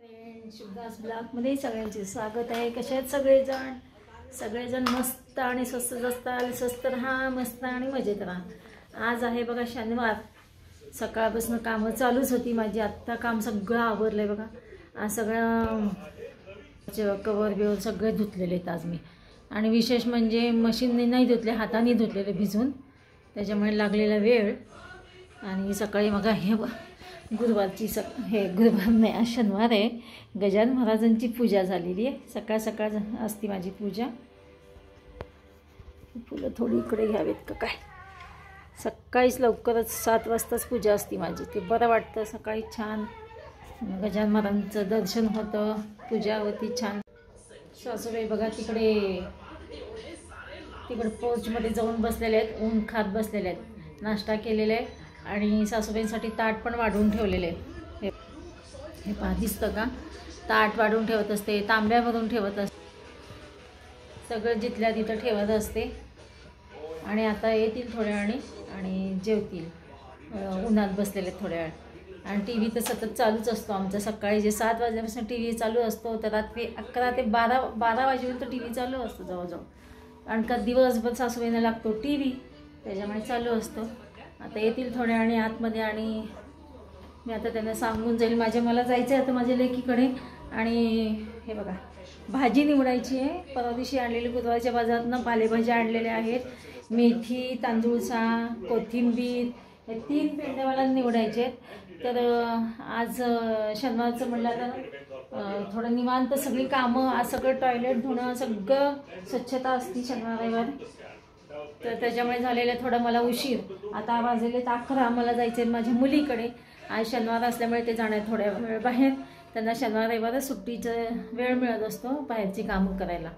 Friend शुभदास ब्लॉगमध्ये सगळ्यांचे स्वागत आहे। कसे आहेत सगळेजण? सगळेजण मस्त आणि स्वस्त असताल, स्वस्त राहा, मस्त आणि मजेत राहा। आज आहे बघा शनिवार, सकाळपासून कामं चालूच होती माझी। आत्ता काम सगळं आवरलंय बघा। आज सगळं कवर बिवर सगळे धुतलेले आहेत आज मी। आणि विशेष म्हणजे मशीनने नाही धुतले, हाताने धुतलेले भिजून, त्याच्यामुळे लागलेला वेळ। आणि सकाळी मग हे गुरुवारची हे गुरुवार नाही, आज शनिवार आहे। गजानन महाराजांची पूजा झालेली आहे। सकाळ सकाळ असते माझी पूजा। फुलं थोडी इकडे घ्यावेत का काय? सकाळीच लवकरच 7 वाजताच पूजा असते माझी। ते बरं वाटतं सकाळी, छान गजानन महाराजांचं दर्शन होतं, पूजा होती छान। सासूबाई बघा तिकडे पोर्चमध्ये जाऊन बसलेले आहेत, ऊन खात बसलेले आहेत। नाश्ता केलेला आहे आणि सासूबाईंसाठी ताट पण वाढवून ठेवलेले आहे। हे पहा, दिसतं का? ताट वाढवून ठेवत असते, तांब्या भरून ठेवत असते, सगळं जिथल्या तिथं ठेवत असते। आणि आता येतील थोड्या वेळाने आणि जेवतील, उन्हात बसलेले थोड्या वेळ। आणि टी व्ही तर सतत चालूच असतो आमचा। सकाळी जे 7 वाजल्यापासून टी व्ही चालू असतो, तर रात्री 11 ते 12 वाजेपर्यंत टी व्ही चालू असतो जवळजवळ। कारण का दिवसभर सासूबाईंना लागतो टी व्ही, त्याच्यामुळे चालू असतो। आता येतील थोड्या वेळाने आतमध्ये आणि मी आता त्यांना सांगून जाईल मला जायचं आहे आता माझ्या लेकीकडे। आणि हे बघा, भाजी निवडायची आहे। परवा दिवशी आणलेली गुरुवारच्या बाजारातनं पालेभाज्या आणलेल्या आहेत। मेथी, तांदूळसा, कोथिंबीर, हे 3 पेंड्या मला निवडायचे आहेत। तर आज शनिवारचं म्हटलं तर थोडं निवांत सगळी कामं, आज सगळं टॉयलेट धुणं, सगळं स्वच्छता असते शनिवार रविवार, तर त्याच्यामुळे झालेलं थोडं मला उशीर। आता वाजलेले 11, मला जायचं आहे माझ्या मुलीकडे। आज शनिवार असल्यामुळे ते जाणार थोड्या वेळ बाहेर। त्यांना शनिवार रविवार सुट्टीचं वेळ मिळत असतो बाहेरची कामं करायला,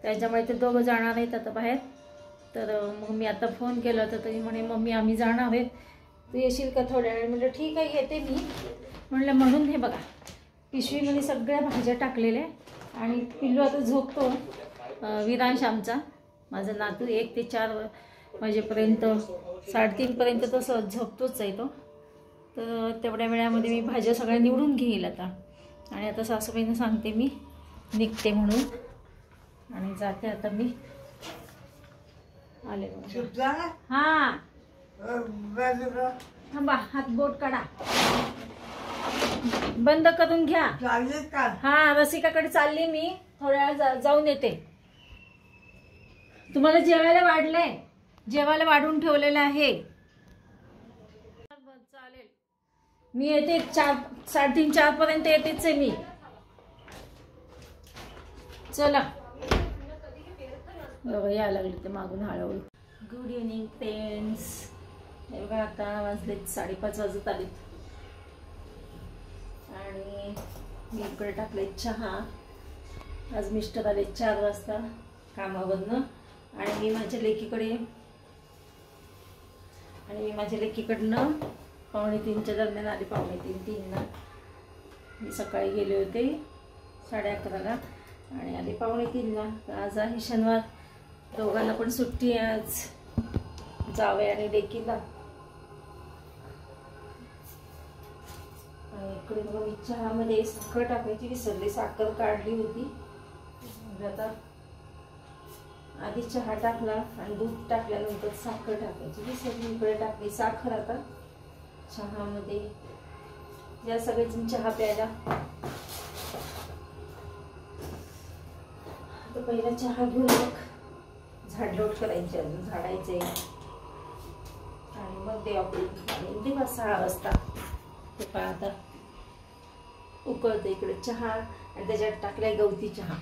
त्याच्यामुळे ते दोघं जाणार आहेत आता बाहेर। तर मग मी आता फोन केला होता, तरी म्हणे मम्मी आम्ही जाणार आहेत, तू येशील का थोड्या वेळ? म्हटलं ठीक आहे येते मी म्हटलं। म्हणून हे बघा पिशवीमध्ये सगळ्या भाज्या टाकलेल्या आणि पिल्लू आता झोपतो। विरांश आमचा, माझा नातू 1 ते 4 वाजेपर्यंत, 3:30 पर्यंत तो सहज झोपतोच आहे तो। तर तेवढ्या वेळामध्ये मी भाज्या सगळ्या निवडून घेईल आता। आणि आता सासूबाईंना सांगते मी निघते म्हणून, आणि जाते आता मी। आले हां, थांबा, हात बोट काढा, बंद करून घ्या। हां, रसिकाकडे चालली मी, थोड्या वेळ जाऊन येते। तुम्हाला जेवायला वाढलंय, जेवायला वाढून ठेवलेलं आहे। चालेल, मी येते 4, 3:30, 4 पर्यंत येतेच आहे मी। चला, यायला लागले ते मागून हळूहळू। Good evening friends. हे बघा आता वाजलेत 5:30 वाजत आलेत आणि मी इकडे टाकले चहा। आज मिस्टर आले 4 वाजता कामावरनं, आणि मी माझ्या लेकीकडनं 2:45च्या दरम्यान आले। 2:45-3ला मी सकाळी गेले होते 11:30ला आणि आले 2:45ला। तर आज आहे शनिवार, दोघांना पण सुट्टी आहे आज, जावे आणि लेकीला। आणि इकडे मग मी चहामध्ये साखर टाकायची विसरले, साखर काढली होती। आता आधी चहा टाकला आणि दूध टाकल्यानंतर साखर टाकायची विसरली, इकडे टाकली साखर आता चहामध्ये। या सगळेजण चहा प्यायला। तर पहिला चहा घेऊन मग झाडलोट करायची, अजून झाडायचे, आणि मग देवा 6 वाजता। ते पहा आता उकळतं इकडे चहा, आणि त्याच्यात टाकलाय गवती चहा।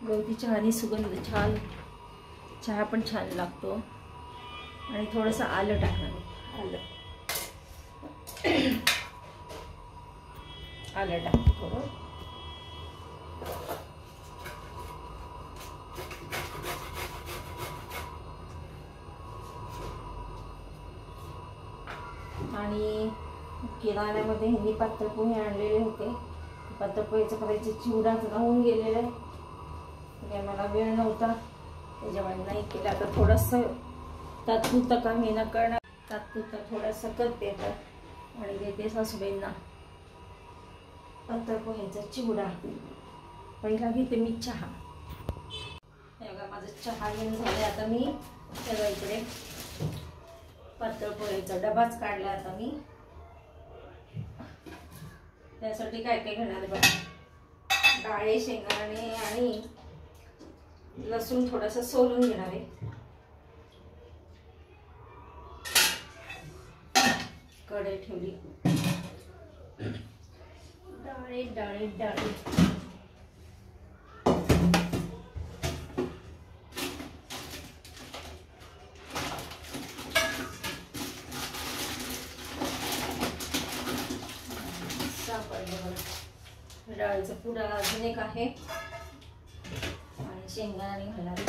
गवती चहाने सुगंध छान, चहा पण छान लागतो। आणि थोडंसं आलं टाकणार, आलं टाकते थोडं। आणि किराण्यामध्ये ह्यांनी पातळपोहे आणलेले होते, पातळपोहेचं करायचे, चिवडाच राहून गेलेलं आहे, म्हणजे मला वेळ नव्हता त्याच्यामुळे नाही केलं। आता थोडंसं तात्पुरतं काम हे न करणार, तात्पुरतं थोडंसं करते आता आणि देते सासूबाईंना। पातळ पोह्याचा चिवडा. पहिला घेते मी चहा. हे बघा माझं चहा घेऊन झाले. आता मी सगळं इकडे पातळ पोह्याचा डबाच काढला. आता मी त्यासाठी काय काय घेणार आहे बघा. डाळे, शेंगदाणे आणि लसूण थोडंसं सोलून घेणार आहे. कढई ठेवली. डाळे डाळे डाळे डाळीचा पुडा अजून एक आहे आणि शेंगदाणे घालणार.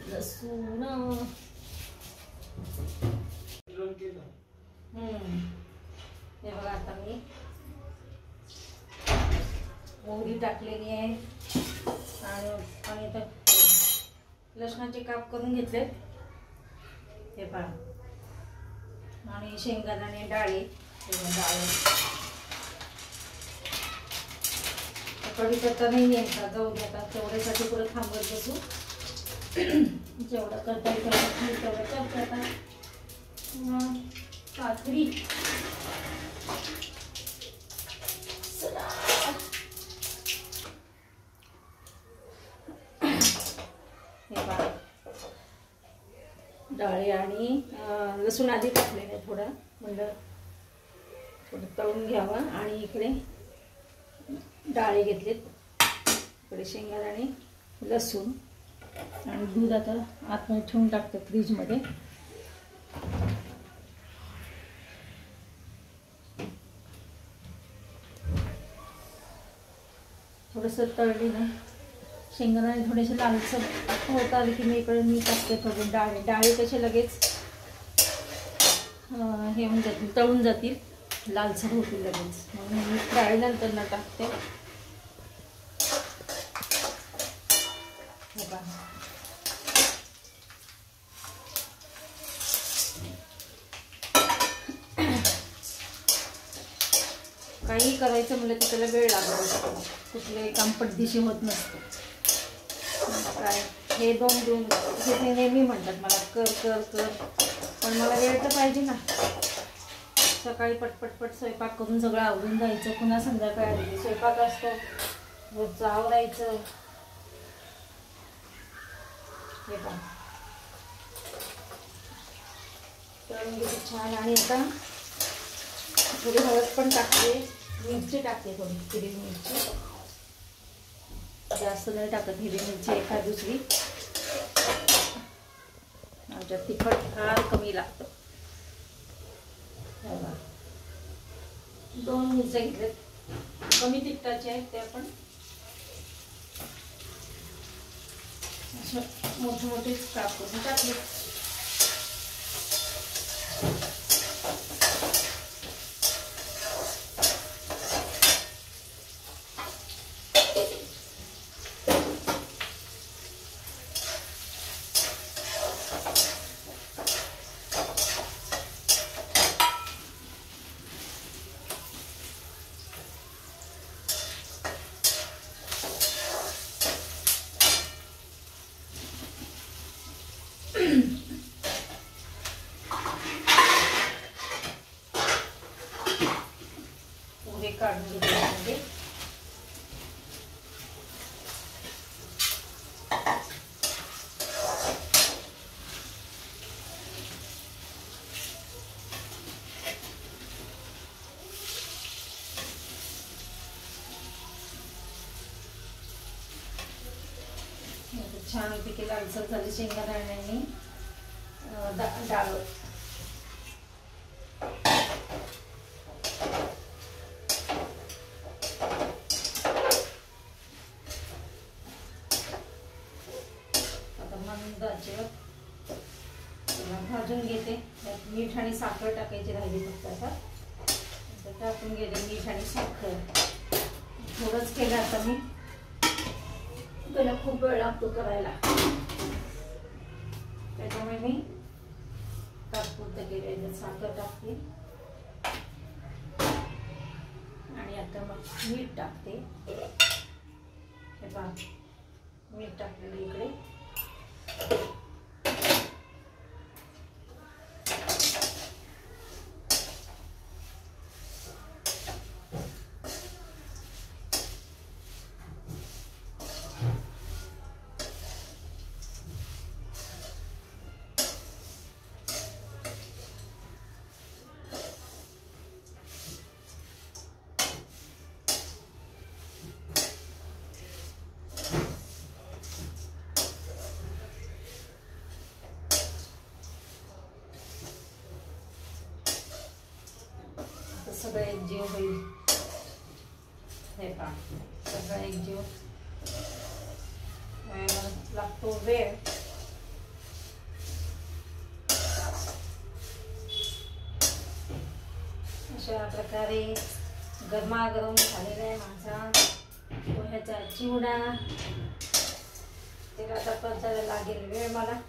लसूण हे बघा. आता मी मोहरी टाकलेली आहे आणि आता लसणाचे काप करून घेतले. हे पहा. आणि शेंगदाणे डाळे. कढीपत्ता नाही न्यायचा, जाऊ दे आता. तेवढ्यासाठी पुढे थांबत बसू. जेवढं करता येईल तेवढं करता आता. काकडी हे पहा. डाळे आणि लसूण आधी टाकलेले. थोडं म्हणलं थोडं तळून घ्यावं. आणि इकडे डाळे घेतलेत. इकडे शेंगदाणे, लसूण आणि दूध आता आतमध्ये ठेवून टाकते फ्रीजमध्ये. थोडंसं तळली ना शेंगदाणे थोडेसे लालसर होत आले की मी टाकते थोडे डाळे. डाळे कसे लगेच हे होऊन जातील, तळून जातील, लालसर होतील लगेच. म्हणून मी डाळे नंतर न टाकते. काही करायचं म्हणलं तर त्याला वेळ लागत असतो. कुठले काम पटदिशी होत नसतं. काय हे दोन हे नेहमी म्हणतात मला कर कर कर, पण मला वेळ तर पाहिजे ना. सकाळी पटपटपट स्वयंपाक करून सगळं आवरून जायचं. पुन्हा संध्याकाळी स्वयंपाक असतो, रोजचं आवरायचं. हे पहा तळून घेते छान. आणि आता थोडी हळद पण टाकते, मिरची टाकते, थोडी हिरवी मिरची. जास्त नाही टाकत हिरवी मिरची, एखाद दुसरी. आमच्यात तिखट फार कमी लागतं. बघा 2 मिरच्या घेतल्यात, कमी तिखटाचे आहेत ते. आपण असं मोठे मोठे काप करून टाकले. पुरे काढून घेतले. छान पिके लालसर झाली शेंगदाण्याने डाळ. भाजून घेते. त्यात मीठ आणि साखर टाकायची राहिली फक्त. आता टाकून घेते मीठ आणि साखर. थोडंच केलं आता मी, त्याला खूप वेळ लागतो करायला, त्याच्यामुळे मी तात्पुरतं केलं. साखर टाकते आणि आता मग मीठ टाकते. हे पहा मीठ टाकलेलं इकडे. सगळं एकजीव होईल. हे पहा सगळं एकजीव लागतो वेळ. अशा प्रकारे गरमागरम झालेला आहे माझा पोह्याचा चिवडा. त्याला आता परतायला लागेल वेळ मला.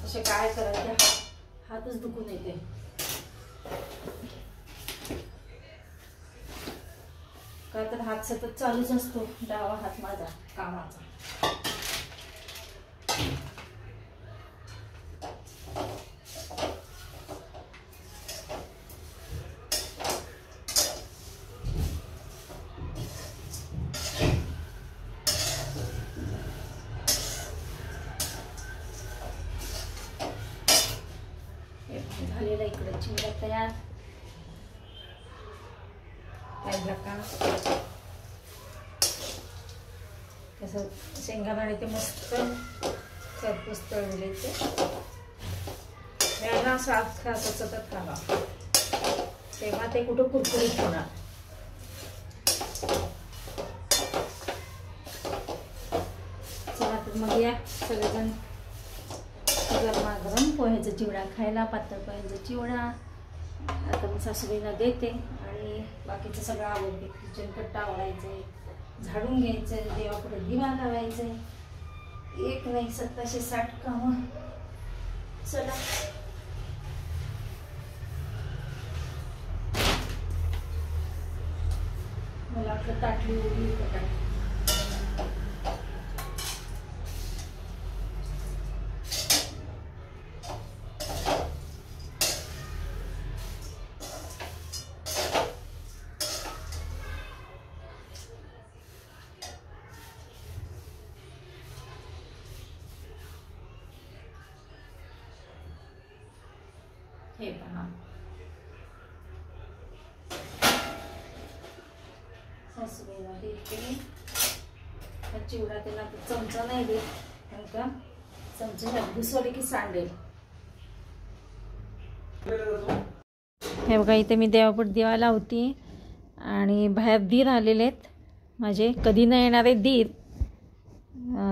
असे काय करायचे, हातच दुखून येते. का तर हात सतत चालूच असतो, डावा हात माझा कामाचा. झालेला इकडे चिवडा तयार. पाहिजे का कसं शेंगादाणे ते मस्त खरपूस तळले. ते वेळा सारखं असं सतत खावा, तेव्हा ते कुठं कुरकुरीत होणार. चला तर मग या सगळेजण गरमागरम पोह्याचा चिवडा खायला. पातळ पोह्याचा चिवडा आता मी सासूबाईंना देते आणि बाकीचं सगळं आवडते. किचन कट्टा आवडायचे, झाडून घ्यायचं, देवापुढे दिवा लावायचे. एक नाही 760 कामं. चला मला आपलं ताटली उडी पटाट. हे पहा सासूबाईला देते हा चिवडा. त्याला चमचा नाही देत कारण का चमचा घुसवले की सांडेल. हे बघा इथे मी देवापुढे दिवा लावती आणि बाहेर दीर आलेले आहेत माझे. कधी न येणारे दीर.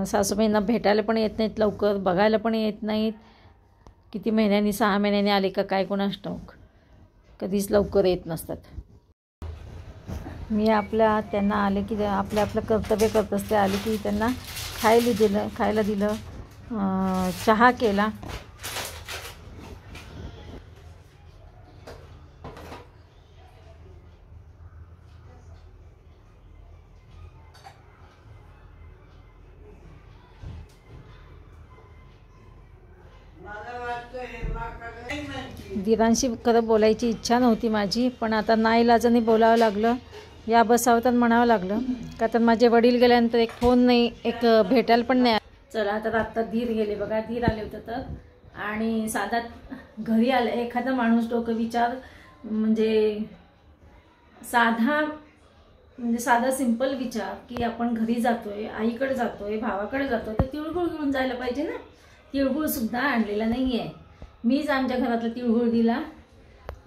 सासूबाईंना भेटायला पण येत नाहीत लवकर, बघायला पण येत नाहीत. किती महिन्यांनी 6 महिन्यांनी आले का काय कोणास ठाऊक, कधीच लवकर येत नसतात. मी त्यांना आले की आपलं कर्तव्य करत असते. आले की त्यांना खायला दिलं, चहा केला. दिरांशी खरं बोलायची इच्छा नव्हती माझी, पण आता नाईलाजाने बोलावं लागलं. या बसावं तर म्हणावं लागलं. का तर माझे वडील गेल्यानंतर एक फोन नाही, एक भेटायला पण नाही. चला तर आत्ता धीर गेले बघा. धीर आले होते तर. आणि साधा घरी आलं एखादा माणूस डोकं विचार म्हणजे साधा सिंपल विचार की आपण घरी जातोय, आईकडे जातोय, भावाकडे जातोय, तर तिळगुळ घेऊन जायला पाहिजे ना. तिळगुळ सुद्धा आणलेला नाही आहे. मीच आमच्या घरातला तिळगुळ दिला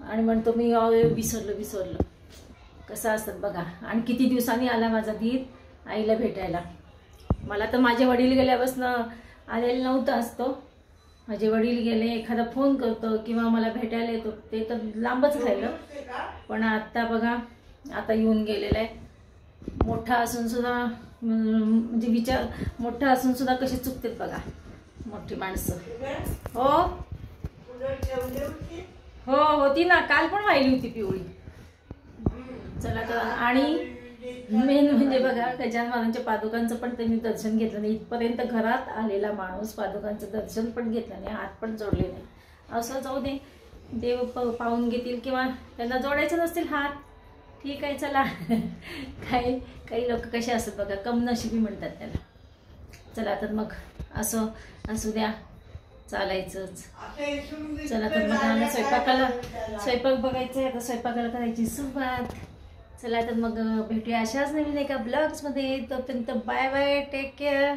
आणि म्हणतो मी विसरलं. कसं असतात बघा. आणि किती दिवसांनी आला माझा धीर आईला भेटायला. मला तर माझे वडील गेल्यापासून आलेलं नव्हतं असतो. माझे वडील गेले एखादा फोन करतो किंवा मला भेटायला येतो, ते तर लांबच राहिलं. पण आत्ता बघा आता येऊन गेलेलं आहे. मोठा असून सुद्धा म्हणजे विचार मोठं असून सुद्धा कशी चुकतात बघा मोठी माणसं. हो हो होती ना, काल पण वाहिली होती पिवळी. चला तर, आणि मेन म्हणजे बघा गजानन महाराजांच्या पादुकांचं पण त्यांनी दर्शन घेतलं नाही. इथपर्यंत घरात आलेला माणूस पादुकांचं दर्शन पण घेतलं नाही, हात पण जोडले नाही. असं जाऊ दे, देव पाहून घेतील किंवा त्यांना जोडायचे नसतील हात, ठीक आहे चला. काही लोक कसे असतात बघा, कमनशिबी म्हणतात त्याला. चला तर मग असं असू द्या, चालायचंच. चला तर मग आम्ही स्वयंपाक बघायचं आहे आता, स्वयंपाकाला करायची सुरुवात. चला तर मग भेटूया अशाच नवीन एका ब्लॉग्समध्ये. तोपर्यंत बाय बाय, टेक केअर.